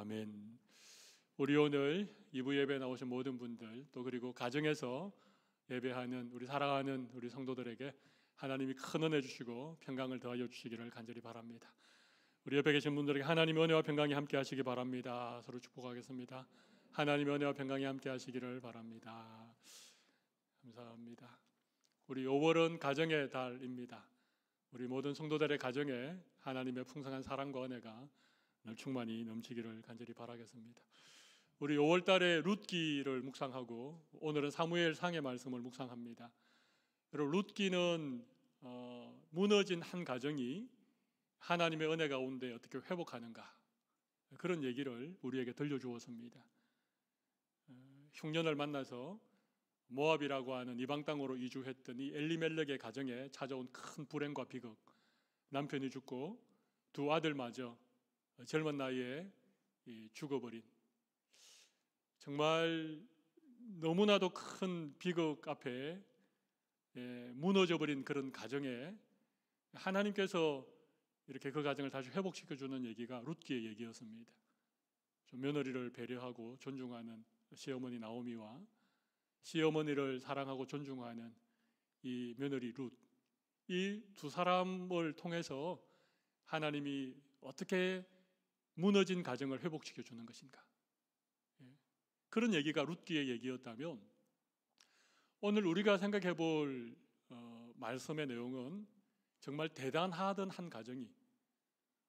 아멘. 우리 오늘 2부 예배 나오신 모든 분들, 또 그리고 가정에서 예배하는 우리 사랑하는 우리 성도들에게 하나님이 큰 은혜 주시고 평강을 더하여 주시기를 간절히 바랍니다. 우리 옆에 계신 분들에게 하나님의 은혜와 평강이 함께 하시기 바랍니다. 서로 축복하겠습니다. 하나님의 은혜와 평강이 함께 하시기를 바랍니다. 감사합니다. 우리 5월은 가정의 달입니다. 우리 모든 성도들의 가정에 하나님의 풍성한 사랑과 은혜가 늘 충만히 넘치기를 간절히 바라겠습니다. 우리 5월 달에 룻기를 묵상하고 오늘은 사무엘상의 말씀을 묵상합니다. 여러분, 룻기는 무너진 한 가정이 하나님의 은혜 가운데 어떻게 회복하는가, 그런 얘기를 우리에게 들려주었습니다. 흉년을 만나서 모압이라고 하는 이방 땅으로 이주했던 이 엘리멜렉의 가정에 찾아온 큰 불행과 비극, 남편이 죽고 두 아들마저 젊은 나이에 죽어버린, 정말 너무나도 큰 비극 앞에 무너져버린 그런 가정에 하나님께서 이렇게 그 가정을 다시 회복시켜주는 얘기가 룻기의 얘기였습니다. 좀 며느리를 배려하고 존중하는 시어머니 나오미와 시어머니를 사랑하고 존중하는 이 며느리 룻, 이 두 사람을 통해서 하나님이 어떻게 무너진 가정을 회복시켜 주는 것인가, 그런 얘기가 룻기의 얘기였다면, 오늘 우리가 생각해 볼 말씀의 내용은 정말 대단하던 한 가정이,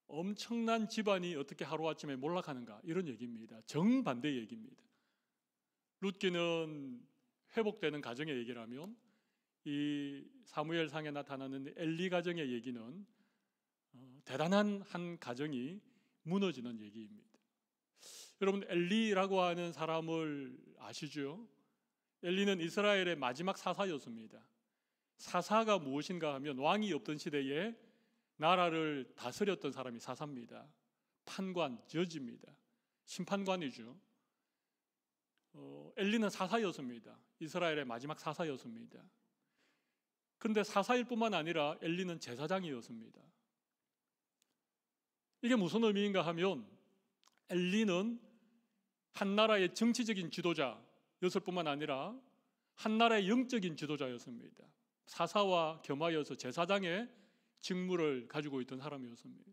엄청난 집안이 어떻게 하루아침에 몰락하는가, 이런 얘기입니다. 정반대 얘기입니다. 룻기는 회복되는 가정의 얘기라면, 이 사무엘상에 나타나는 엘리 가정의 얘기는 대단한 한 가정이 무너지는 얘기입니다. 여러분, 엘리라고 하는 사람을 아시죠? 엘리는 이스라엘의 마지막 사사였습니다. 사사가 무엇인가 하면 왕이 없던 시대에 나라를 다스렸던 사람이 사사입니다. 판관, 저지입니다. 심판관이죠. 엘리는 사사였습니다. 이스라엘의 마지막 사사였습니다. 그런데 사사일 뿐만 아니라 엘리는 제사장이었습니다. 이게 무슨 의미인가 하면, 엘리는 한 나라의 정치적인 지도자였을 뿐만 아니라 한 나라의 영적인 지도자였습니다. 사사와 겸하여서 제사장의 직무를 가지고 있던 사람이었습니다.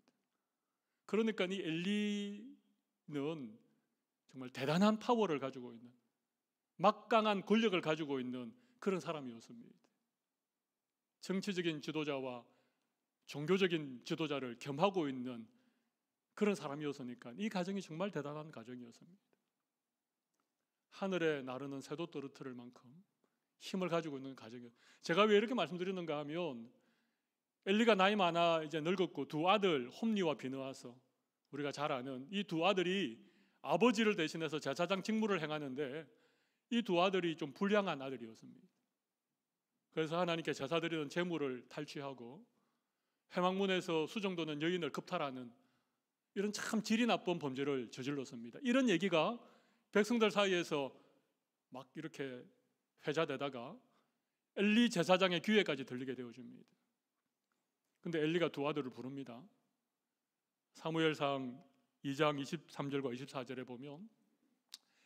그러니까 이 엘리는 정말 대단한 파워를 가지고 있는, 막강한 권력을 가지고 있는 그런 사람이었습니다. 정치적인 지도자와 종교적인 지도자를 겸하고 있는 그런 사람이었으니까 이 가정이 정말 대단한 가정이었습니다. 하늘에 나르는 새도 떨어뜨릴 만큼 힘을 가지고 있는 가정이었습니다. 제가 왜 이렇게 말씀드리는가 하면, 엘리가 나이 많아 이제 늙었고 두 아들 홈니와 비느하서, 우리가 잘 아는 이 두 아들이 아버지를 대신해서 제사장 직무를 행하는데, 이 두 아들이 좀 불량한 아들이었습니다. 그래서 하나님께 제사 드리는 제물을 탈취하고 회막문에서 수정도는 여인을 겁탈하는 이런 참 질이 나쁜 범죄를 저질렀습니다. 이런 얘기가 백성들 사이에서 막 이렇게 회자되다가 엘리 제사장의 귀에까지 들리게 되어집니다. 근데 엘리가 두 아들을 부릅니다. 사무엘상 2장 23절과 24절에 보면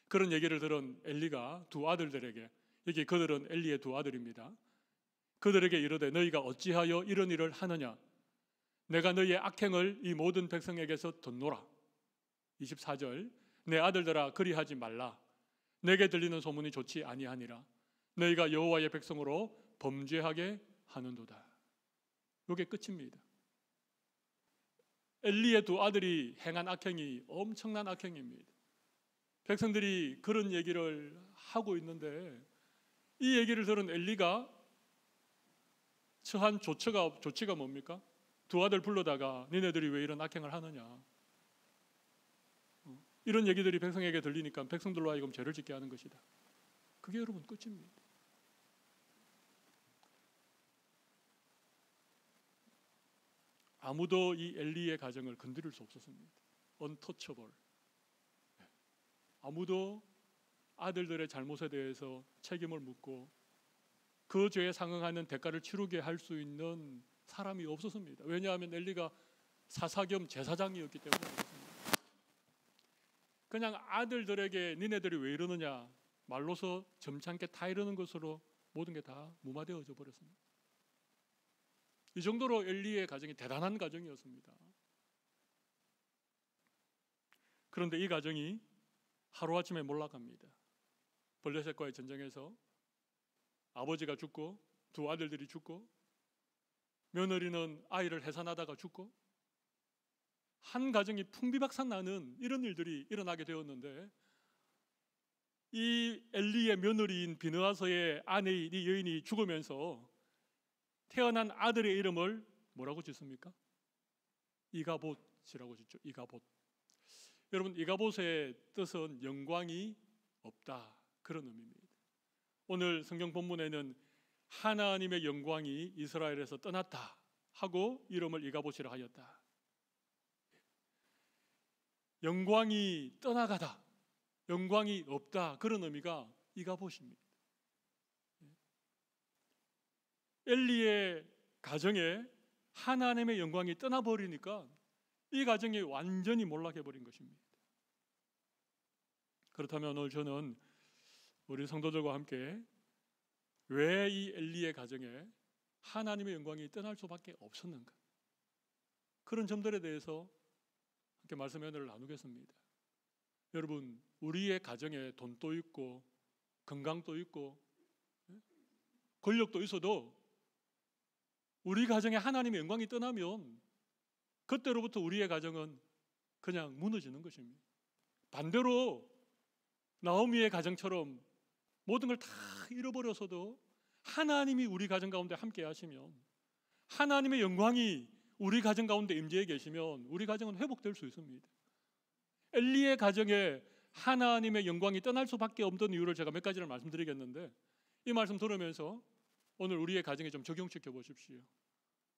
그런 얘기를 들은 엘리가 두 아들들에게, 여기 그들은 엘리의 두 아들입니다. 그들에게 이르되 너희가 어찌하여 이런 일을 하느냐, 내가 너희의 악행을 이 모든 백성에게서 덧노라. 24절, 내 아들들아 그리하지 말라. 내게 들리는 소문이 좋지 아니하니라. 너희가 여호와의 백성으로 범죄하게 하는도다. 이게 끝입니다. 엘리의 두 아들이 행한 악행이 엄청난 악행입니다. 백성들이 그런 얘기를 하고 있는데, 이 얘기를 들은 엘리가 처한 조치가 뭡니까? 두 아들 불러다가 니네들이 왜 이런 악행을 하느냐, 이런 얘기들이 백성에게 들리니까 백성들로 하여금 죄를 짓게 하는 것이다. 그게 여러분 끝입니다. 아무도 이 엘리의 가정을 건드릴 수 없었습니다. untouchable. 아무도 아들들의 잘못에 대해서 책임을 묻고 그 죄에 상응하는 대가를 치르게 할 수 있는 사람이 없었습니다. 왜냐하면 엘리가 사사 겸 제사장이었기 때문에 그렇습니다. 그냥 아들들에게 니네들이 왜 이러느냐 말로서 점잖게 다 이러는 것으로 모든 게 다 무마되어져 버렸습니다. 이 정도로 엘리의 가정이 대단한 가정이었습니다. 그런데 이 가정이 하루아침에 몰락합니다. 블레셋과의 전쟁에서 아버지가 죽고 두 아들들이 죽고 며느리는 아이를 해산하다가 죽고 한 가정이 풍비박산 나는 이런 일들이 일어나게 되었는데, 이 엘리의 며느리인 비느하스의 아내인 이 여인이 죽으면서 태어난 아들의 이름을 뭐라고 짓습니까? 이가봇이라고 짓죠. 이가봇. 여러분, 이가봇의 뜻은 영광이 없다, 그런 의미입니다. 오늘 성경 본문에는 하나님의 영광이 이스라엘에서 떠났다 하고 이름을 이가봇이라 하였다. 영광이 떠나가다, 영광이 없다, 그런 의미가 이가봇입니다. 엘리의 가정에 하나님의 영광이 떠나버리니까 이 가정이 완전히 몰락해버린 것입니다. 그렇다면 오늘 저는 우리 성도들과 함께 왜 이 엘리의 가정에 하나님의 영광이 떠날 수밖에 없었는가, 그런 점들에 대해서 함께 말씀 연회를 나누겠습니다. 여러분, 우리의 가정에 돈도 있고 건강도 있고 권력도 있어도 우리 가정에 하나님의 영광이 떠나면 그때로부터 우리의 가정은 그냥 무너지는 것입니다. 반대로 나오미의 가정처럼 모든 걸 다 잃어버려서도 하나님이 우리 가정 가운데 함께 하시면, 하나님의 영광이 우리 가정 가운데 임재해 계시면 우리 가정은 회복될 수 있습니다. 엘리의 가정에 하나님의 영광이 떠날 수밖에 없던 이유를 제가 몇 가지를 말씀드리겠는데, 이 말씀 들으면서 오늘 우리의 가정에 좀 적용시켜 보십시오.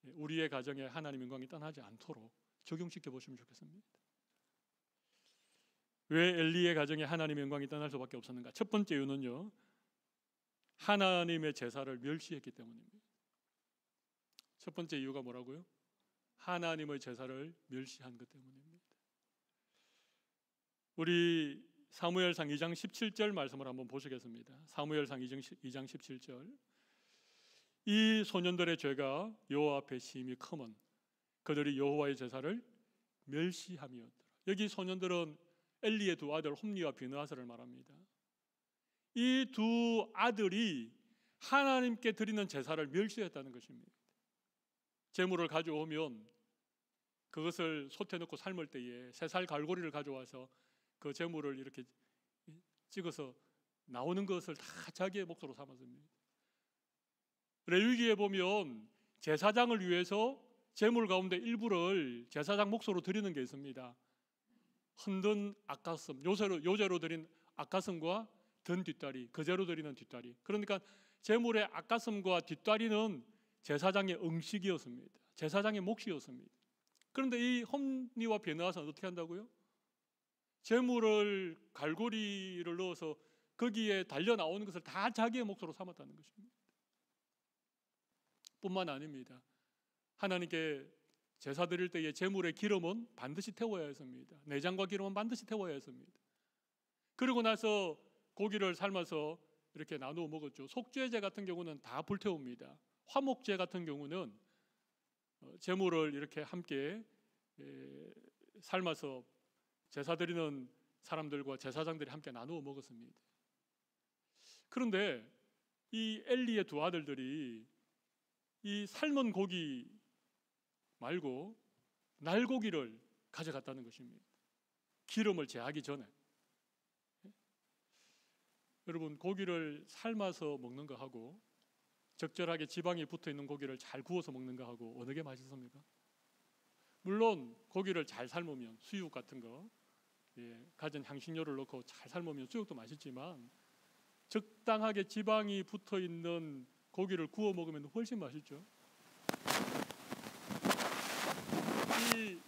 우리의 가정에 하나님의 영광이 떠나지 않도록 적용시켜 보시면 좋겠습니다. 왜 엘리의 가정에 하나님의 영광이 떠날 수밖에 없었는가? 첫 번째 이유는요, 하나님의 제사를 멸시했기 때문입니다. 첫 번째 이유가 뭐라고요? 하나님의 제사를 멸시한 것 때문입니다. 우리 사무엘상 2장 17절 말씀을 한번 보시겠습니다. 사무엘상 2장 17절. 이 소년들의 죄가 여호와 앞에 심히 크면 그들이 여호와의 제사를 멸시함이었더라. 여기 소년들은 엘리의 두 아들 홈리와 비느하스를 말합니다. 이 두 아들이 하나님께 드리는 제사를 멸시했다는 것입니다. 제물을 가져오면 그것을 솥에 넣고 삶을 때에 새살 갈고리를 가져와서 그 제물을 이렇게 찍어서 나오는 것을 다 자기의 몫으로 삼았습니다. 레위기에 보면 제사장을 위해서 제물 가운데 일부를 제사장 몫으로 드리는 게 있습니다. 흔든 앞가슴, 요제로 드린 앞가슴과 든 뒷다리, 거제로 드리는 뒷다리. 그러니까 제물의 앞가슴과 뒷다리는 제사장의 음식이었습니다. 제사장의 몫이었습니다. 그런데 이 홈리와 비느하스는 어떻게 한다고요? 제물을 갈고리를 넣어서 거기에 달려 나오는 것을 다 자기의 몫으로 삼았다는 것입니다. 뿐만 아닙니다. 하나님께 제사 드릴 때의 제물의 기름은 반드시 태워야 했습니다. 내장과 기름은 반드시 태워야 했습니다. 그리고 나서 고기를 삶아서 이렇게 나누어 먹었죠. 속죄제 같은 경우는 다 불태웁니다. 화목제 같은 경우는 제물을 이렇게 함께 삶아서 제사 드리는 사람들과 제사장들이 함께 나누어 먹었습니다. 그런데 이 엘리의 두 아들들이 이 삶은 고기 말고 날고기를 가져갔다는 것입니다. 기름을 제하기 전에. 여러분, 고기를 삶아서 먹는 거하고 적절하게 지방이 붙어있는 고기를 잘 구워서 먹는 거하고 어느 게 맛있습니까? 물론 고기를 잘 삶으면 수육 같은 거, 가진 향신료를 넣고 잘 삶으면 수육도 맛있지만 적당하게 지방이 붙어있는 고기를 구워 먹으면 훨씬 맛있죠. 이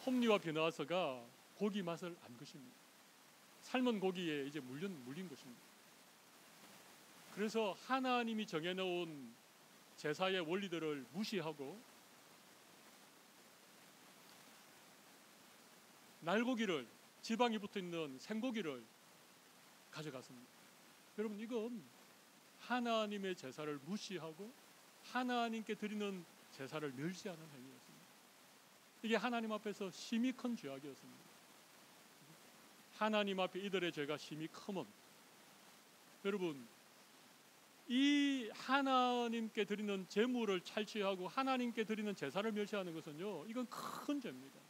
홈리와 비느하스가 고기 맛을 안 것입니다. 삶은 고기에 이제 물린 것입니다. 그래서 하나님이 정해놓은 제사의 원리들을 무시하고 날고기를 지방이 붙어있는 생고기를 가져갔습니다. 여러분, 이건 하나님의 제사를 무시하고 하나님께 드리는 제사를 멸시하는 행위였습니다. 이게 하나님 앞에서 심히 큰 죄악이었습니다. 하나님 앞에 이들의 죄가 심히 크면, 여러분, 이 하나님께 드리는 제물을 탈취하고 하나님께 드리는 제사를 멸시하는 것은요, 이건 큰 죄입니다.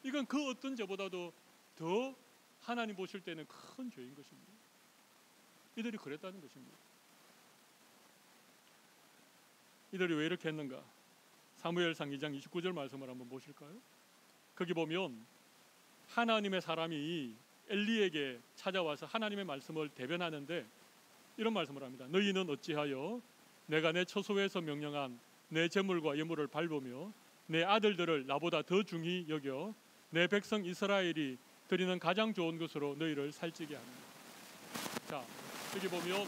이건 그 어떤 죄보다도 더 하나님 보실 때는 큰 죄인 것입니다. 이들이 그랬다는 것입니다. 이들이 왜 이렇게 했는가? 사무엘상 2장 29절 말씀을 한번 보실까요? 거기 보면 하나님의 사람이 엘리에게 찾아와서 하나님의 말씀을 대변하는데 이런 말씀을 합니다. 너희는 어찌하여 내가 내 처소에서 명령한 내 제물과 예물을 밟으며 내 아들들을 나보다 더 중히 여겨 내 백성 이스라엘이 드리는 가장 좋은 것으로 너희를 살찌게 하는가? 자, 여기 보면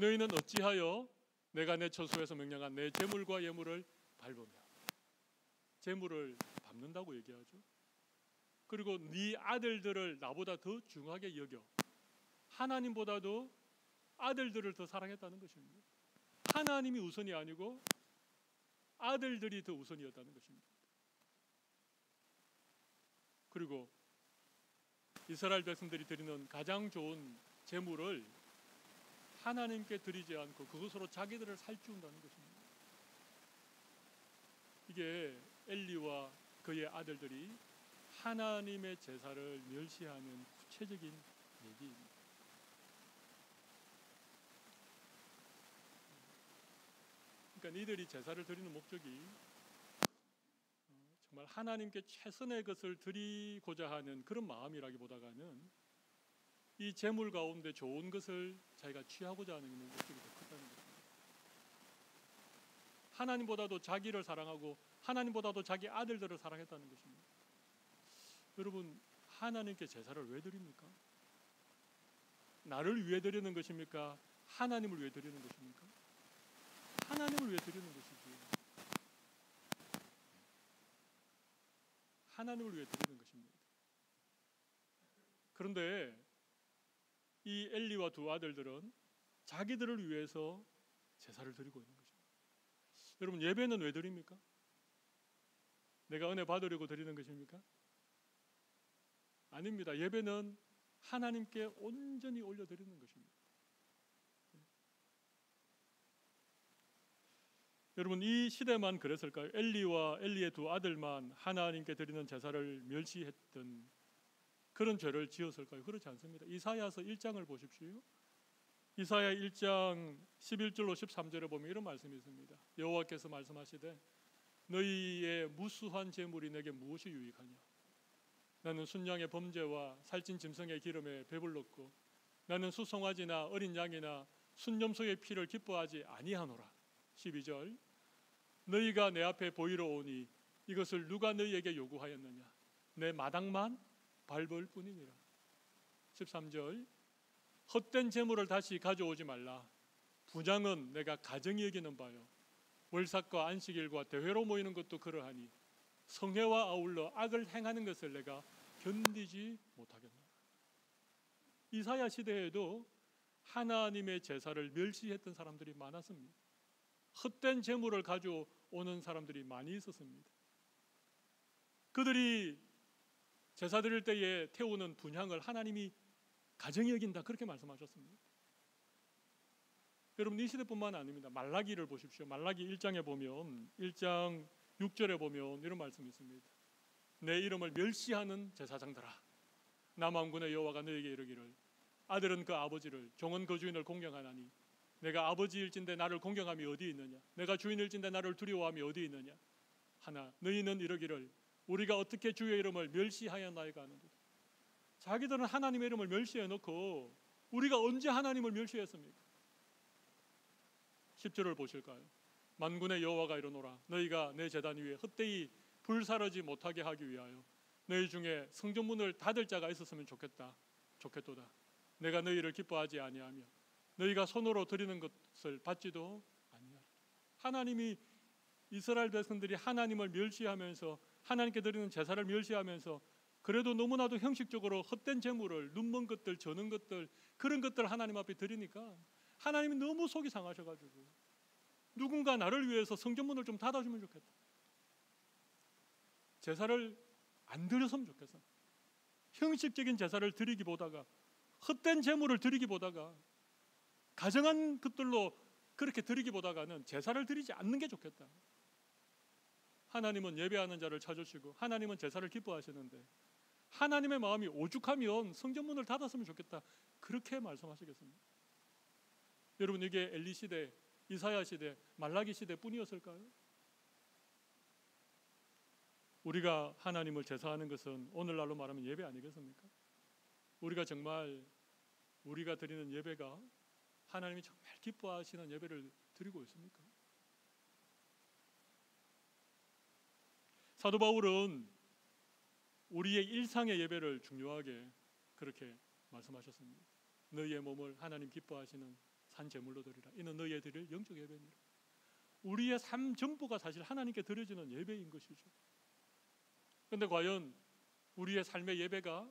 너희는 어찌하여 내가 내 처소에서 명령한 내 제물과 예물을 밟으며, 제물을 밟는다고 얘기하죠. 그리고 네 아들들을 나보다 더 중하게 여겨. 하나님보다도 아들들을 더 사랑했다는 것입니다. 하나님이 우선이 아니고 아들들이 더 우선이었다는 것입니다. 그리고 이스라엘 백성들이 드리는 가장 좋은 제물을 하나님께 드리지 않고 그것으로 자기들을 살찌운다는 것입니다. 이게 엘리와 그의 아들들이 하나님의 제사를 멸시하는 구체적인 얘기입니다. 그러니까 이들이 제사를 드리는 목적이 정말 하나님께 최선의 것을 드리고자 하는 그런 마음이라기보다는 이 제물 가운데 좋은 것을 자기가 취하고자 하는 목적이 더 크다는 것입니다. 하나님보다도 자기를 사랑하고 하나님보다도 자기 아들들을 사랑했다는 것입니다. 여러분, 하나님께 제사를 왜 드립니까? 나를 위해 드리는 것입니까? 하나님을 위해 드리는 것입니까? 하나님을 위해 드리는 것이지. 하나님을 위해 드리는 것입니다. 그런데 이 엘리와 두 아들들은 자기들을 위해서 제사를 드리고 있는 것입니다. 여러분, 예배는 왜 드립니까? 내가 은혜 받으려고 드리는 것입니까? 아닙니다. 예배는 하나님께 온전히 올려드리는 것입니다. 여러분, 이 시대만 그랬을까요? 엘리와 엘리의 두 아들만 하나님께 드리는 제사를 멸시했던 그런 죄를 지었을까요? 그렇지 않습니다. 이사야서 1장을 보십시오. 이사야 1장 11절로 13절에 보면 이런 말씀이 있습니다. 여호와께서 말씀하시되 너희의 무수한 제물이 내게 무엇이 유익하냐? 나는 순양의 범죄와 살찐 짐승의 기름에 배불렀고 나는 수송아지나 어린 양이나 순염소의 피를 기뻐하지 아니하노라. 12절 너희가 내 앞에 보이러 오니 이것을 누가 너희에게 요구하였느냐? 내 마당만 밟을 뿐이니라. 13절 헛된 재물을 다시 가져오지 말라. 분향은 내가 가정이 여기는 바요 월삭과 안식일과 대회로 모이는 것도 그러하니 성회와 아울러 악을 행하는 것을 내가 견디지 못하겠노라. 이사야 시대에도 하나님의 제사를 멸시했던 사람들이 많았습니다. 헛된 재물을 가져오는 사람들이 많이 있었습니다. 그들이 제사 드릴 때에 태우는 분향을 하나님이 가정이 여긴다, 그렇게 말씀하셨습니다. 여러분, 이 시대뿐만 아닙니다. 말라기를 보십시오. 말라기 1장에 보면 1장 6절에 보면 이런 말씀이 있습니다. 내 이름을 멸시하는 제사장들아, 나 만군의 여호와가 너에게 이르기를 아들은 그 아버지를, 종은 그 주인을 공경하나니 내가 아버지일진데 나를 공경함이 어디 있느냐? 내가 주인일진데 나를 두려워함이 어디 있느냐? 하나 너희는 이르기를 우리가 어떻게 주의 이름을 멸시하였나이까 하는도다. 자기들은 하나님의 이름을 멸시해놓고 우리가 언제 하나님을 멸시했습니까? 10절을 보실까요? 만군의 여호와가 이르노라 너희가 내 제단 위에 헛되이 불사르지 못하게 하기 위하여 너희 중에 성전문을 닫을 자가 있었으면 좋겠도다. 내가 너희를 기뻐하지 아니하며 너희가 손으로 드리는 것을 받지도 아니하노라. 하나님이 이스라엘 백성들이 하나님을 멸시하면서 하나님께 드리는 제사를 멸시하면서 그래도 너무나도 형식적으로 헛된 재물을 눈먼 것들, 저는 것들, 그런 것들 하나님 앞에 드리니까 하나님이 너무 속이 상하셔가지고 누군가 나를 위해서 성전문을 좀 닫아주면 좋겠다. 제사를 안 드렸으면 좋겠어. 형식적인 제사를 드리기보다가 헛된 재물을 드리기보다가 가정한 것들로 그렇게 드리기보다가는 제사를 드리지 않는 게 좋겠다. 하나님은 예배하는 자를 찾으시고 하나님은 제사를 기뻐하시는데 하나님의 마음이 오죽하면 성전문을 닫았으면 좋겠다. 그렇게 말씀하시겠습니다. 여러분, 이게 엘리 시대, 이사야 시대, 말라기 시대 뿐이었을까요? 우리가 하나님을 제사하는 것은 오늘날로 말하면 예배 아니겠습니까? 우리가 정말 우리가 드리는 예배가 하나님이 정말 기뻐하시는 예배를 드리고 있습니까? 사도 바울은 우리의 일상의 예배를 중요하게 그렇게 말씀하셨습니다. 너희의 몸을 하나님 기뻐하시는 산 제물로 드리라. 이는 너희의 드릴 영적 예배니라. 우리의 삶 전부가 사실 하나님께 드려지는 예배인 것이죠. 그런데 과연 우리의 삶의 예배가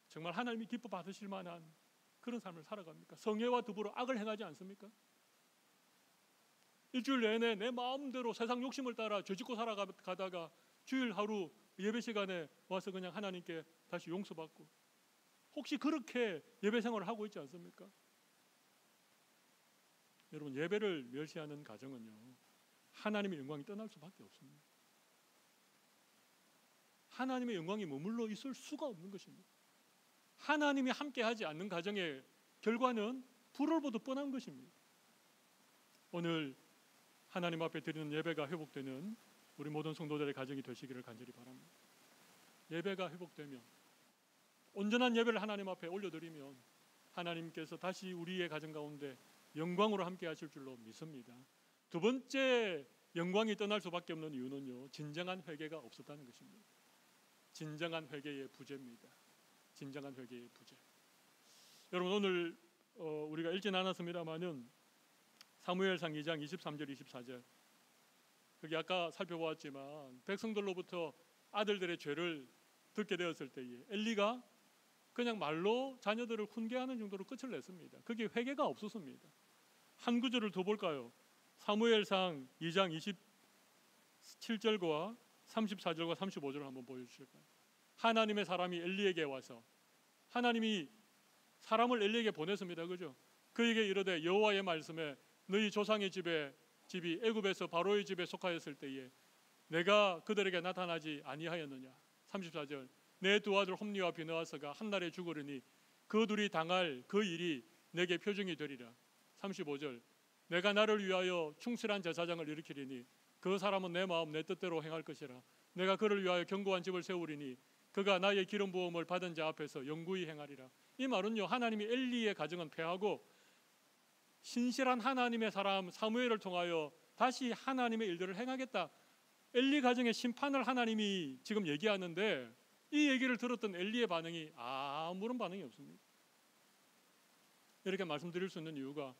정말 하나님이 기뻐 받으실 만한 그런 삶을 살아갑니까? 성애와 더불어 악을 행하지 않습니까? 일주일 내내 내 마음대로 세상 욕심을 따라 죄짓고 살아가다가 주일 하루 예배 시간에 와서 그냥 하나님께 다시 용서받고, 혹시 그렇게 예배 생활을 하고 있지 않습니까? 여러분, 예배를 멸시하는 가정은요, 하나님의 영광이 떠날 수밖에 없습니다. 하나님의 영광이 머물러 있을 수가 없는 것입니다. 하나님이 함께하지 않는 가정의 결과는 불을 보듯 뻔한 것입니다. 오늘 하나님 앞에 드리는 예배가 회복되는 우리 모든 성도들의 가정이 되시기를 간절히 바랍니다. 예배가 회복되면, 온전한 예배를 하나님 앞에 올려드리면 하나님께서 다시 우리의 가정 가운데 영광으로 함께 하실 줄로 믿습니다. 두 번째 영광이 떠날 수밖에 없는 이유는요, 진정한 회개가 없었다는 것입니다. 진정한 회개의 부재입니다. 진정한 회개의 부재. 여러분, 오늘 우리가 읽진 않았습니다만은 사무엘상 2장 23절 24절, 거기 아까 살펴보았지만 백성들로부터 아들들의 죄를 듣게 되었을 때에 엘리가 그냥 말로 자녀들을 훈계하는 정도로 끝을 냈습니다. 그게 회개가 없었습니다. 한 구절을 더 볼까요? 사무엘상 2장 27절과 34절과 35절을 한번 보여주실까요? 하나님의 사람이 엘리에게 와서, 하나님이 사람을 엘리에게 보냈습니다. 그죠? 그에게 이르되 여호와의 말씀에 너희 조상의 집이 애굽에서 바로의 집에 속하였을 때에 내가 그들에게 나타나지 아니하였느냐. 34절, 내 두 아들 홈니와 비느하스가 한날에 죽으리니 그 둘이 당할 그 일이 내게 표징이 되리라. 35절, 내가 나를 위하여 충실한 제사장을 일으키리니 그 사람은 내 마음 내 뜻대로 행할 것이라. 내가 그를 위하여 견고한 집을 세우리니 그가 나의 기름 부음을 받은 자 앞에서 영구히 행하리라. 이 말은요, 하나님이 엘리의 가정은 패하고 신실한 하나님의 사람 사무엘을 통하여 다시 하나님의 일들을 행하겠다, 엘리 가정의 심판을 하나님이 지금 얘기하는데, 이 얘기를 들었던 엘리의 반응이 아무런 반응이 없습니다. 이렇게 말씀드릴 수 있는 이유가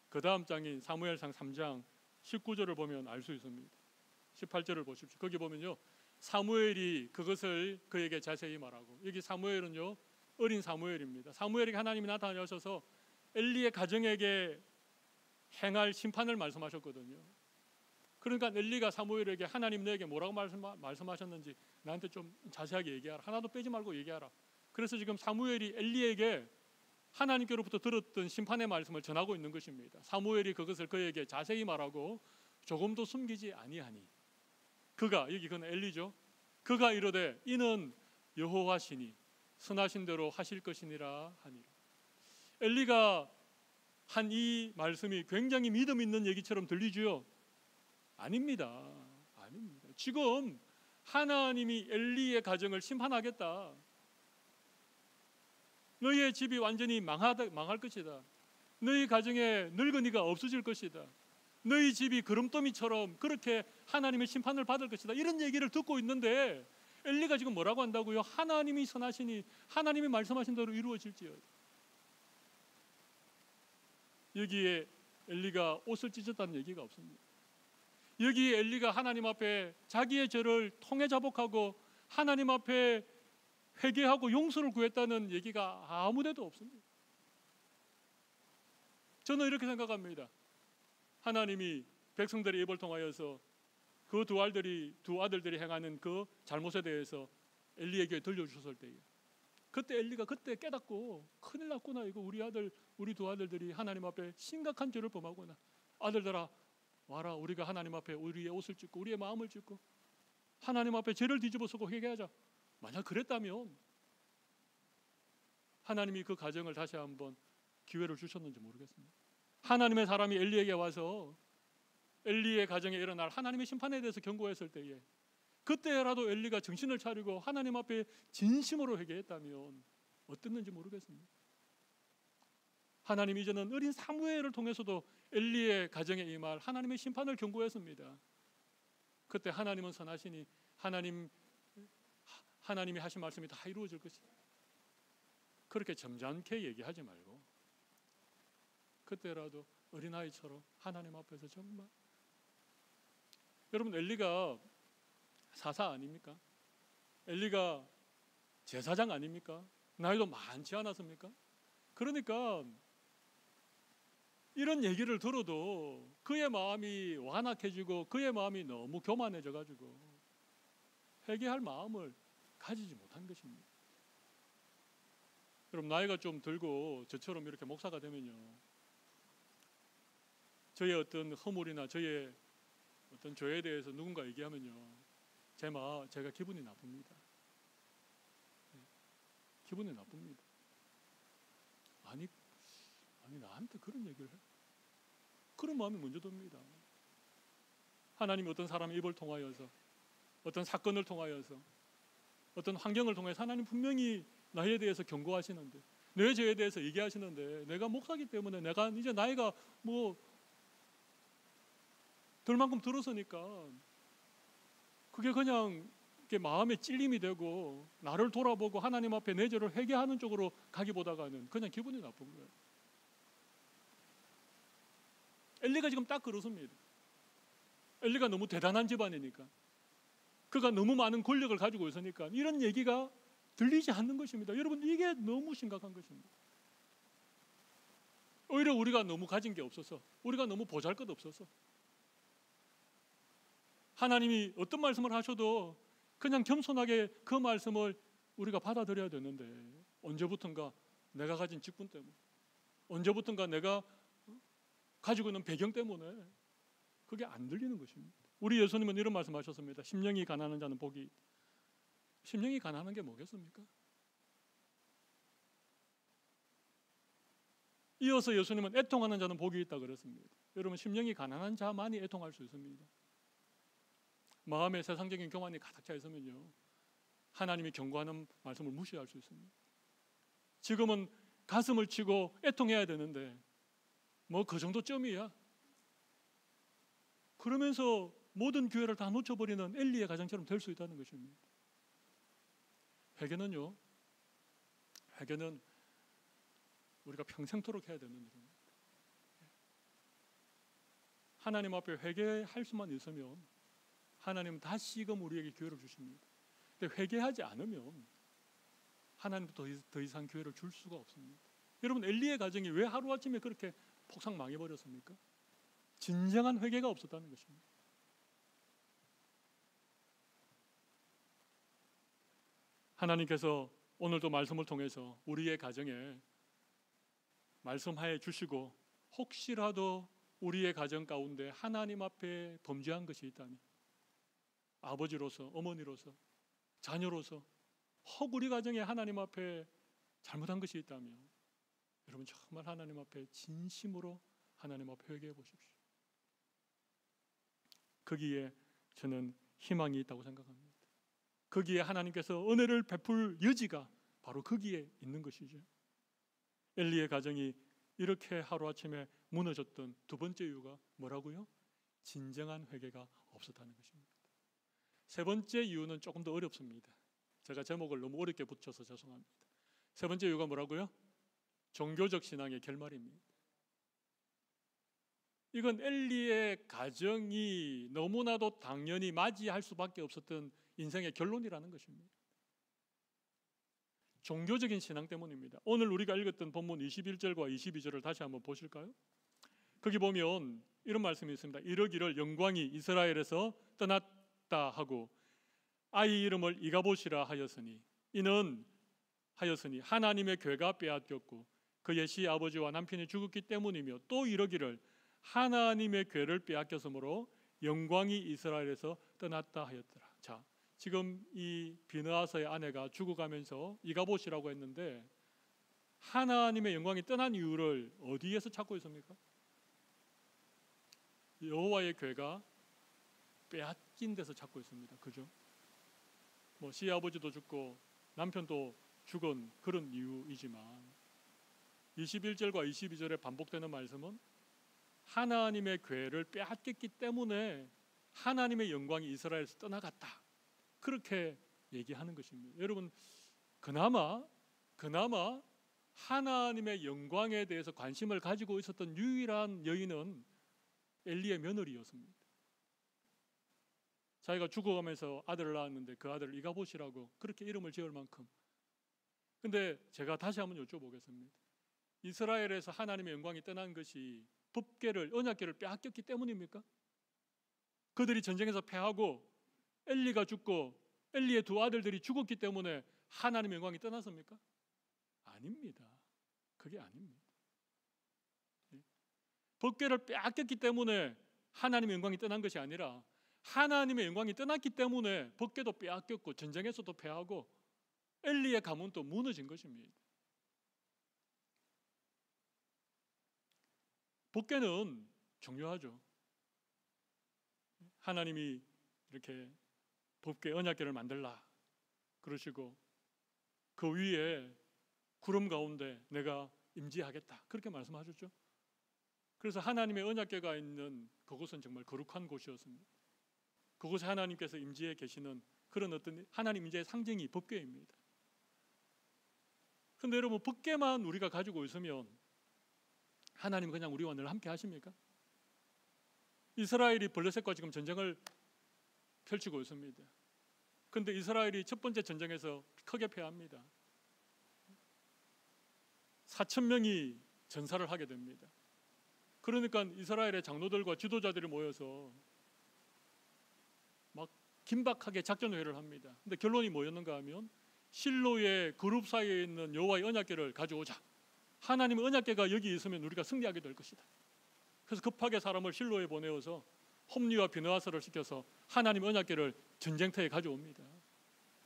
그 다음 장인 사무엘상 3장 19절을 보면 알 수 있습니다. 18절을 보십시오. 거기 보면요, 사무엘이 그것을 그에게 자세히 말하고, 여기 사무엘은요 어린 사무엘입니다. 사무엘에게 하나님이 나타나셔서 엘리의 가정에게 행할 심판을 말씀하셨거든요. 그러니까 엘리가 사무엘에게 하나님 너에게 뭐라고 말씀하셨는지 나한테 좀 자세하게 얘기하라. 하나도 빼지 말고 얘기하라. 그래서 지금 사무엘이 엘리에게 하나님께로부터 들었던 심판의 말씀을 전하고 있는 것입니다. 사무엘이 그것을 그에게 자세히 말하고 조금도 숨기지 아니하니, 그가, 여기 그는 엘리죠, 그가 이르되 이는 여호와시니 선하신 대로 하실 것이니라 하니라. 엘리가 한 이 말씀이 굉장히 믿음 있는 얘기처럼 들리죠? 아닙니다. 아닙니다. 지금 하나님이 엘리의 가정을 심판하겠다, 너희의 집이 완전히 망할 것이다, 너희 가정에 늙은이가 없어질 것이다, 너희 집이 거름더미처럼 그렇게 하나님의 심판을 받을 것이다, 이런 얘기를 듣고 있는데 엘리가 지금 뭐라고 한다고요? 하나님이 선하시니 하나님이 말씀하신 대로 이루어질지어다. 여기에 엘리가 옷을 찢었다는 얘기가 없습니다. 여기 엘리가 하나님 앞에 자기의 죄를 통해 자복하고 하나님 앞에 회개하고 용서를 구했다는 얘기가 아무데도 없습니다. 저는 이렇게 생각합니다. 하나님이 백성들의 입을 통하여서 그 두 아들들이 행하는 그 잘못에 대해서 엘리에게 들려주셨을 때에, 그때 엘리가 그때 깨닫고 큰일 났구나, 이거 우리 두 아들들이 하나님 앞에 심각한 죄를 범하구나. 아들들아 와라, 우리가 하나님 앞에 우리의 옷을 찢고 우리의 마음을 찢고 하나님 앞에 죄를 뒤집어쓰고 회개하자. 만약 그랬다면 하나님이 그 가정을 다시 한번 기회를 주셨는지 모르겠습니다. 하나님의 사람이 엘리에게 와서 엘리의 가정에 일어날 하나님의 심판에 대해서 경고했을 때에 그때라도 엘리가 정신을 차리고 하나님 앞에 진심으로 회개했다면 어땠는지 모르겠습니다. 하나님이 이제는 어린 사무엘을 통해서도 엘리의 가정에 임할 하나님의 심판을 경고했습니다. 그때 하나님은 선하시니 하나님이 하신 말씀이 다 이루어질 것이다. 그렇게 점잖게 얘기하지 말고 그때라도 어린아이처럼 하나님 앞에서 정말, 여러분 엘리가 사사 아닙니까? 엘리가 제사장 아닙니까? 나이도 많지 않았습니까? 그러니까 이런 얘기를 들어도 그의 마음이 완악해지고 그의 마음이 너무 교만해져 가지고 회개할 마음을 가지지 못한 것입니다. 여러분 나이가 좀 들고 저처럼 이렇게 목사가 되면요, 저의 어떤 허물이나 저의 어떤 죄에 대해서 누군가 얘기하면요, 제가 기분이 나쁩니다. 기분이 나쁩니다. 아니 나한테 그런 얘기를 해? 그런 마음이 먼저 듭니다. 하나님이 어떤 사람의 입을 통하여서, 어떤 사건을 통하여서, 어떤 환경을 통해서 하나님 분명히 나에 대해서 경고하시는데, 내 죄에 대해서 얘기하시는데, 내가 목사기 때문에 내가 이제 나이가 뭐 들만큼 들었으니까 그게 그냥 마음에 찔림이 되고 나를 돌아보고 하나님 앞에 내 죄를 회개하는 쪽으로 가기보다가는 그냥 기분이 나쁜 거예요. 엘리가 지금 딱 그렇습니다. 엘리가 너무 대단한 집안이니까, 그가 너무 많은 권력을 가지고 있으니까 이런 얘기가 들리지 않는 것입니다. 여러분 이게 너무 심각한 것입니다. 오히려 우리가 너무 가진 게 없어서, 우리가 너무 보잘것없어서 하나님이 어떤 말씀을 하셔도 그냥 겸손하게 그 말씀을 우리가 받아들여야 되는데, 언제부턴가 내가 가진 직분 때문에, 언제부턴가 내가 가지고 있는 배경 때문에 그게 안 들리는 것입니다. 우리 예수님은 이런 말씀하셨습니다. 심령이 가난한 자는 복이 있다. 심령이 가난한 게 뭐겠습니까? 이어서 예수님은 애통하는 자는 복이 있다 그랬습니다. 여러분 심령이 가난한 자만이 애통할 수 있습니다. 마음에 세상적인 교만이 가득 차 있으면요, 하나님이 경고하는 말씀을 무시할 수 있습니다. 지금은 가슴을 치고 애통해야 되는데 뭐 그 정도쯤이야. 그러면서 모든 기회를 다 놓쳐버리는 엘리의 가정처럼 될 수 있다는 것입니다. 회개는 우리가 평생토록 해야 되는 일입니다. 하나님 앞에 회개할 수만 있으면 하나님은 다시금 우리에게 기회를 주십니다. 근데 회개하지 않으면 하나님도 더 이상 기회를 줄 수가 없습니다. 여러분 엘리의 가정이 왜 하루아침에 그렇게 폭삭 망해버렸습니까? 진정한 회개가 없었다는 것입니다. 하나님께서 오늘도 말씀을 통해서 우리의 가정에 말씀하여 주시고, 혹시라도 우리의 가정 가운데 하나님 앞에 범죄한 것이 있다면, 아버지로서, 어머니로서, 자녀로서 혹 우리 가정에 하나님 앞에 잘못한 것이 있다면 여러분 정말 하나님 앞에 진심으로 하나님 앞에 회개해 보십시오. 거기에 저는 희망이 있다고 생각합니다. 거기에 하나님께서 은혜를 베풀 여지가 바로 거기에 있는 것이죠. 엘리의 가정이 이렇게 하루아침에 무너졌던 두 번째 이유가 뭐라고요? 진정한 회개가 없었다는 것입니다. 세 번째 이유는 조금 더 어렵습니다. 제가 제목을 너무 어렵게 붙여서 죄송합니다. 세 번째 이유가 뭐라고요? 종교적 신앙의 결말입니다. 이건 엘리의 가정이 너무나도 당연히 맞이할 수밖에 없었던 인생의 결론이라는 것입니다. 종교적인 신앙 때문입니다. 오늘 우리가 읽었던 본문 21절과 22절을 다시 한번 보실까요? 거기 보면 이런 말씀이 있습니다. 이르기를 영광이 이스라엘에서 떠났다 하고 아이 이름을 이가봇이라 하였으니 이는 하나님의 괴가 빼앗겼고 그의 시아버지와 남편이 죽었기 때문이며 또 이르기를 하나님의 괴를 빼앗겼으므로 영광이 이스라엘에서 떠났다 하였더라. 자, 지금 이 비느하스의 아내가 죽어가면서 이가봇이라고 했는데 하나님의 영광이 떠난 이유를 어디에서 찾고 있습니까? 여호와의 괴가 빼앗긴 데서 찾고 있습니다. 그죠? 뭐 시아버지도 죽고 남편도 죽은 그런 이유이지만 21절과 22절에 반복되는 말씀은 하나님의 괴를 빼앗겼기 때문에 하나님의 영광이 이스라엘에서 떠나갔다. 그렇게 얘기하는 것입니다. 여러분, 그나마 하나님의 영광에 대해서 관심을 가지고 있었던 유일한 여인은 엘리의 며느리였습니다. 자기가 죽어가면서 아들을 낳았는데 그 아들을 이가봇이라고 그렇게 이름을 지을 만큼. 근데 제가 다시 한번 여쭤보겠습니다. 이스라엘에서 하나님의 영광이 떠난 것이 법궤를, 언약궤를 빼앗겼기 때문입니까? 그들이 전쟁에서 패하고 엘리가 죽고 엘리의 두 아들들이 죽었기 때문에 하나님의 영광이 떠났습니까? 아닙니다. 그게 아닙니다. 법궤를 빼앗겼기 때문에 하나님의 영광이 떠난 것이 아니라 하나님의 영광이 떠났기 때문에 법궤도 빼앗겼고 전쟁에서도 패하고 엘리의 가문도 무너진 것입니다. 법궤는 중요하죠. 하나님이 이렇게 법궤 언약궤를 만들라 그러시고 그 위에 구름 가운데 내가 임재하겠다 그렇게 말씀하셨죠. 그래서 하나님의 언약궤가 있는 그곳은 정말 거룩한 곳이었습니다. 그곳에 하나님께서 임재해 계시는 그런 어떤 하나님 임재의 상징이 법궤입니다. 그런데 여러분, 법궤만 우리가 가지고 있으면 하나님은 그냥 우리와 늘 함께 하십니까? 이스라엘이 블레셋과 지금 전쟁을 펼치고 있습니다. 그런데 이스라엘이 첫 번째 전쟁에서 크게 패합니다. 4,000명이 전사를 하게 됩니다. 그러니까 이스라엘의 장로들과 지도자들이 모여서 막 긴박하게 작전 회의를 합니다. 근데 결론이 뭐였는가 하면 실로의 그룹 사이에 있는 여호와의 언약궤를 가져오자. 하나님의 언약궤가 여기 있으면 우리가 승리하게 될 것이다. 그래서 급하게 사람을 실로에 보내어서 홈리와 비느하스를 시켜서 하나님의 언약궤를 전쟁터에 가져옵니다.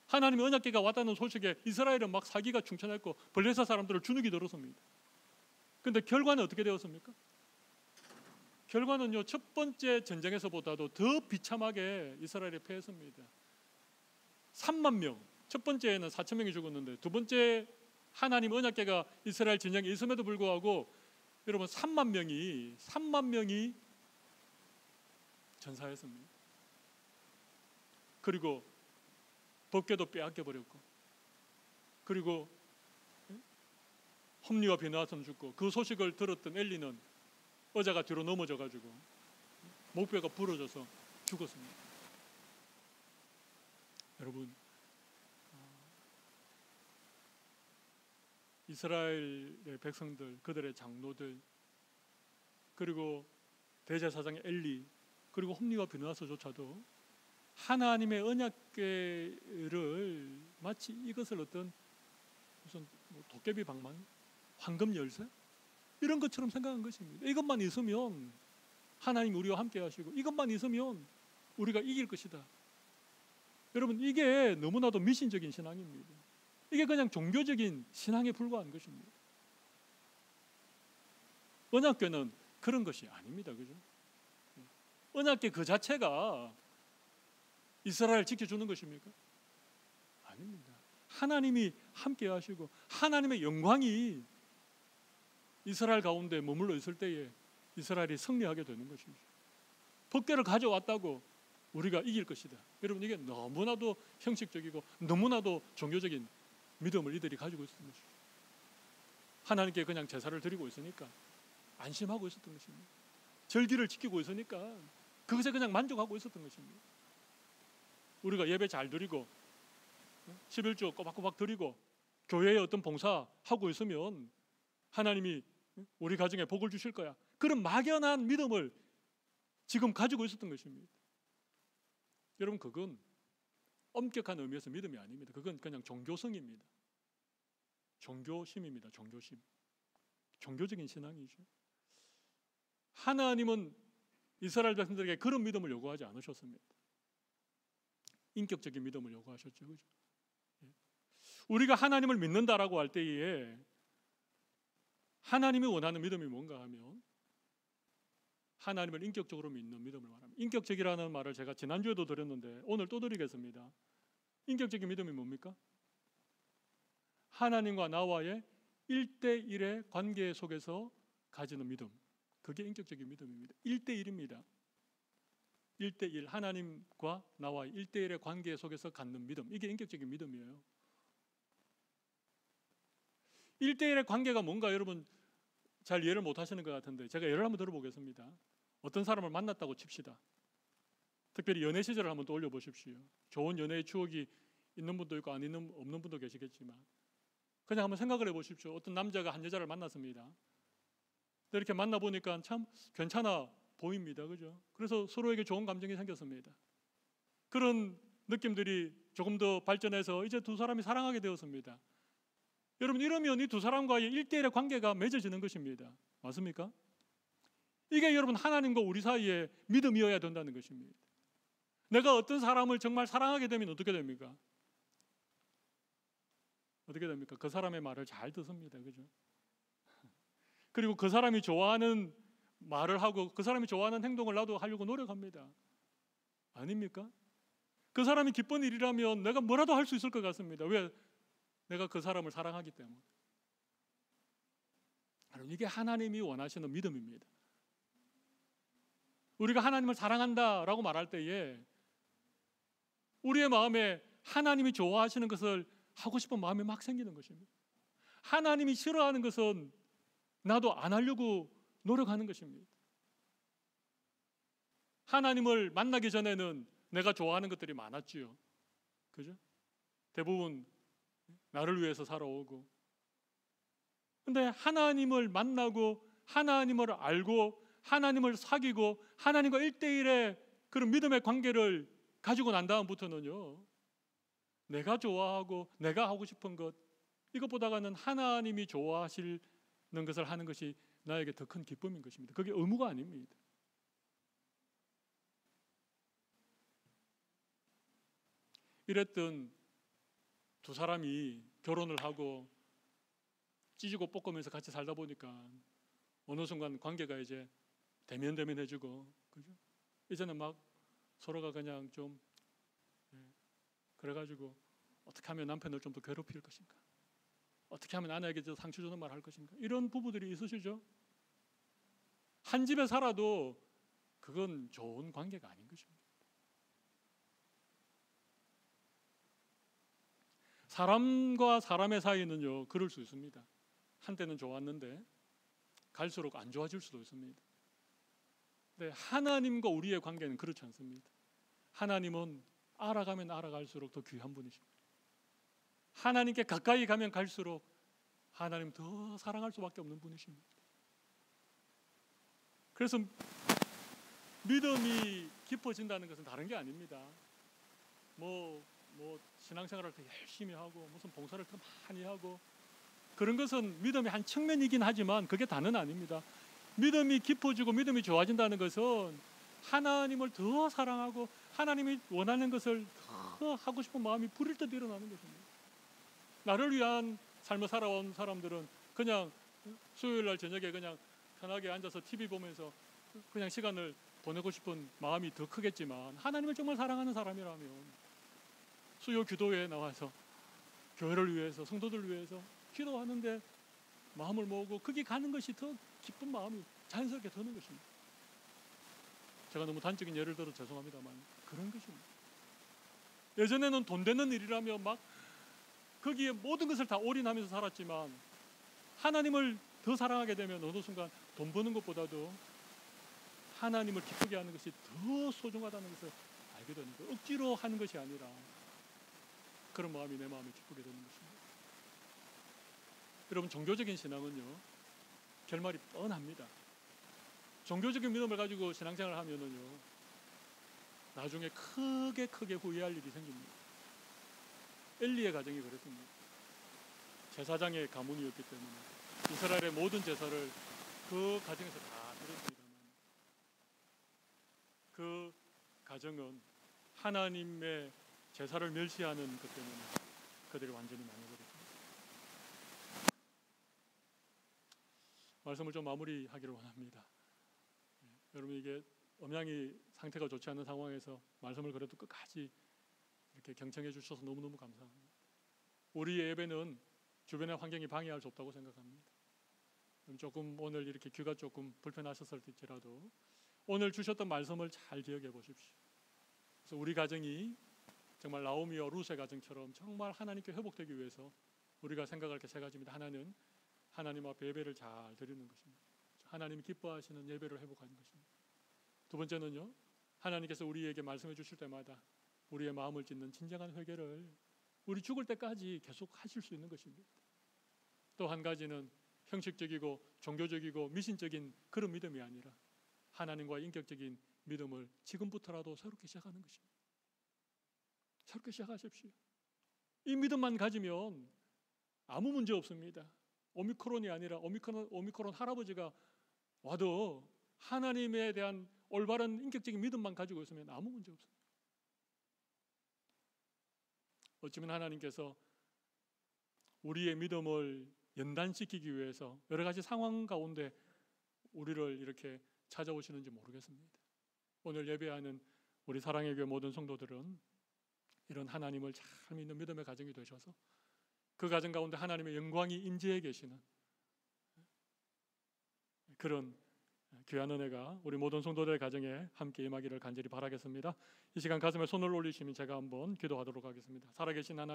하나님의 언약궤가 왔다는 소식에 이스라엘은 막 사기가 충천했고 블레셋 사람들을 주눅이 들었습니다. 그런데 결과는 어떻게 되었습니까? 결과는요, 첫 번째 전쟁에서보다도 더 비참하게 이스라엘이 패했습니다. 3만 명, 첫 번째에는 4,000명이 죽었는데 두 번째 하나님 언약궤가 이스라엘 전쟁에 있음에도 불구하고 여러분 3만 명이 전사했습니다. 그리고 법궤도 빼앗겨 버렸고 그리고 홈리와 비느하스는 죽고 그 소식을 들었던 엘리는 의자가 뒤로 넘어져 가지고 목뼈가 부러져서 죽었습니다. 여러분, 이스라엘의 백성들, 그들의 장로들, 그리고 대제사장의 엘리, 그리고 홈리와 비느하스조차도 하나님의 언약궤를 마치 이것을 어떤 무슨 도깨비 방망이, 황금 열쇠 이런 것처럼 생각한 것입니다. 이것만 있으면 하나님 우리와 함께 하시고 이것만 있으면 우리가 이길 것이다. 여러분, 이게 너무나도 미신적인 신앙입니다. 이게 그냥 종교적인 신앙에 불과한 것입니다. 언약궤는 그런 것이 아닙니다. 그죠? 언약궤 그 자체가 이스라엘 지켜주는 것입니까? 아닙니다. 하나님이 함께 하시고 하나님의 영광이 이스라엘 가운데 머물러 있을 때에 이스라엘이 승리하게 되는 것입니다. 법궤를 가져왔다고 우리가 이길 것이다. 여러분, 이게 너무나도 형식적이고 너무나도 종교적인 믿음을 이들이 가지고 있었던 것입니다. 하나님께 그냥 제사를 드리고 있으니까 안심하고 있었던 것입니다. 절기를 지키고 있으니까 그것에 그냥 만족하고 있었던 것입니다. 우리가 예배 잘 드리고 11조 꼬박꼬박 드리고 교회에 어떤 봉사하고 있으면 하나님이 우리 가정에 복을 주실 거야, 그런 막연한 믿음을 지금 가지고 있었던 것입니다. 여러분, 그건 엄격한 의미에서 믿음이 아닙니다. 그건 그냥 종교성입니다. 종교심입니다. 종교심. 종교적인 신앙이죠. 하나님은 이스라엘 백성들에게 그런 믿음을 요구하지 않으셨습니다. 인격적인 믿음을 요구하셨죠. 그죠? 우리가 하나님을 믿는다라고 할 때에 하나님이 원하는 믿음이 뭔가 하면 하나님을 인격적으로 믿는 믿음을 말합니다. 인격적이라는 말을 제가 지난주에도 드렸는데 오늘 또 드리겠습니다. 인격적인 믿음이 뭡니까? 하나님과 나와의 1대1의 관계 속에서 가지는 믿음, 그게 인격적인 믿음입니다. 1대1입니다. 1대1, 하나님과 나와의 1대1의 관계 속에서 갖는 믿음, 이게 인격적인 믿음이에요. 1대1의 관계가 뭔가 여러분 잘 이해를 못 하시는 것 같은데 제가 예를 한번 들어보겠습니다. 어떤 사람을 만났다고 칩시다. 특별히 연애 시절을 한번 떠올려 보십시오. 좋은 연애의 추억이 있는 분도 있고 없는 분도 계시겠지만 그냥 한번 생각을 해보십시오. 어떤 남자가 한 여자를 만났습니다. 이렇게 만나보니까 참 괜찮아 보입니다. 그죠? 그래서 서로에게 좋은 감정이 생겼습니다. 그런 느낌들이 조금 더 발전해서 이제 두 사람이 사랑하게 되었습니다. 여러분, 이러면 이 두 사람과의 1대1의 관계가 맺어지는 것입니다. 맞습니까? 이게 여러분 하나님과 우리 사이의 믿음이어야 된다는 것입니다. 내가 어떤 사람을 정말 사랑하게 되면 어떻게 됩니까? 어떻게 됩니까? 그 사람의 말을 잘 듣습니다. 그죠? 그리고 그 사람이 좋아하는 말을 하고 그 사람이 좋아하는 행동을 나도 하려고 노력합니다. 아닙니까? 그 사람이 기쁜 일이라면 내가 뭐라도 할 수 있을 것 같습니다. 왜? 내가 그 사람을 사랑하기 때문에. 이게 하나님이 원하시는 믿음입니다. 우리가 하나님을 사랑한다라고 말할 때에 우리의 마음에 하나님이 좋아하시는 것을 하고 싶은 마음이 막 생기는 것입니다. 하나님이 싫어하는 것은 나도 안 하려고 노력하는 것입니다. 하나님을 만나기 전에는 내가 좋아하는 것들이 많았지요. 그죠? 대부분 나를 위해서 살아오고. 근데 하나님을 만나고 하나님을 알고 하나님을 사귀고 하나님과 1대1의 그런 믿음의 관계를 가지고 난 다음부터는요, 내가 좋아하고 내가 하고 싶은 것, 이것보다는 하나님이 좋아하시는 것을 하는 것이 나에게 더 큰 기쁨인 것입니다. 그게 의무가 아닙니다. 이랬던 두 사람이 결혼을 하고 찢고 볶으면서 같이 살다 보니까 어느 순간 관계가 이제 대면대면해지고, 그죠? 이제는 막 서로가 그냥 좀 그래가지고 어떻게 하면 남편을 좀 더 괴롭힐 것인가, 어떻게 하면 아내에게 더 상처 주는 말 할 것인가, 이런 부부들이 있으시죠? 한 집에 살아도 그건 좋은 관계가 아닌 것입니다. 사람과 사람의 사이는요, 그럴 수 있습니다. 한때는 좋았는데 갈수록 안 좋아질 수도 있습니다. 근데 하나님과 우리의 관계는 그렇지 않습니다. 하나님은 알아가면 알아갈수록 더 귀한 분이십니다. 하나님께 가까이 가면 갈수록 하나님 더 사랑할 수밖에 없는 분이십니다. 그래서 믿음이 깊어진다는 것은 다른 게 아닙니다. 뭐 신앙생활을 더 열심히 하고 무슨 봉사를 더 많이 하고 그런 것은 믿음의 한 측면이긴 하지만 그게 다는 아닙니다. 믿음이 깊어지고 믿음이 좋아진다는 것은 하나님을 더 사랑하고 하나님이 원하는 것을 더 하고 싶은 마음이 부릴 듯 일어나는 것입니다. 나를 위한 삶을 살아온 사람들은 그냥 수요일 날 저녁에 그냥 편하게 앉아서 TV 보면서 그냥 시간을 보내고 싶은 마음이 더 크겠지만, 하나님을 정말 사랑하는 사람이라면 수요 기도회에 나와서 교회를 위해서, 성도들을 위해서 기도하는데 마음을 모으고 거기 가는 것이 더 기쁜 마음이 자연스럽게 드는 것입니다. 제가 너무 단적인 예를 들어 죄송합니다만 그런 것입니다. 예전에는 돈 되는 일이라며 막 거기에 모든 것을 다 올인하면서 살았지만 하나님을 더 사랑하게 되면 어느 순간 돈 버는 것보다도 하나님을 기쁘게 하는 것이 더 소중하다는 것을 알게 되는 거예요. 억지로 하는 것이 아니라 그런 마음이 내 마음에 기쁘게 되는 것입니다. 여러분, 종교적인 신앙은요, 결말이 뻔합니다. 종교적인 믿음을 가지고 신앙생활을 하면은요, 나중에 크게 후회할 일이 생깁니다. 엘리의 가정이 그랬습니다. 제사장의 가문이었기 때문에 이스라엘의 모든 제사를 그 가정에서 다 드렸습니다만, 그 가정은 하나님의 제사를 멸시하는 것 때문에 그들이 완전히 망해버렸습니다. 말씀을 좀 마무리하기를 원합니다. 여러분, 이게 음양이 상태가 좋지 않은 상황에서 말씀을 그래도 끝까지 이렇게 경청해 주셔서 너무너무 감사합니다. 우리의 예배는 주변의 환경이 방해할 수 없다고 생각합니다. 조금 오늘 이렇게 귀가 조금 불편하셨을지라도 오늘 주셨던 말씀을 잘 기억해 보십시오. 그래서 우리 가정이 정말 나오미와 룻의 가정처럼 정말 하나님께 회복되기 위해서 우리가 생각할 게 세 가지입니다. 하나는 하나님 앞에 예배를 잘 드리는 것입니다. 하나님이 기뻐하시는 예배를 회복하는 것입니다. 두 번째는요, 하나님께서 우리에게 말씀해 주실 때마다 우리의 마음을 찢는 진정한 회개를 우리 죽을 때까지 계속 하실 수 있는 것입니다. 또 한 가지는 형식적이고 종교적이고 미신적인 그런 믿음이 아니라 하나님과의 인격적인 믿음을 지금부터라도 새롭게 시작하는 것입니다. 새롭게 시작하십시오. 이 믿음만 가지면 아무 문제 없습니다. 오미크론이 아니라 오미크론 할아버지가 와도 하나님에 대한 올바른 인격적인 믿음만 가지고 있으면 아무 문제 없습니다. 어쩌면 하나님께서 우리의 믿음을 연단시키기 위해서 여러 가지 상황 가운데 우리를 이렇게 찾아오시는지 모르겠습니다. 오늘 예배하는 우리 사랑의 교회 모든 성도들은 이런 하나님을 잘 믿는 믿음의 가정이 되셔서 그 가정 가운데 하나님의 영광이 임재해 계시는 그런 귀한 은혜가 우리 모든 성도들의 가정에 함께 임하기를 간절히 바라겠습니다. 이 시간 가슴에 손을 올리시면 제가 한번 기도하도록 하겠습니다. 살아계신 하나님,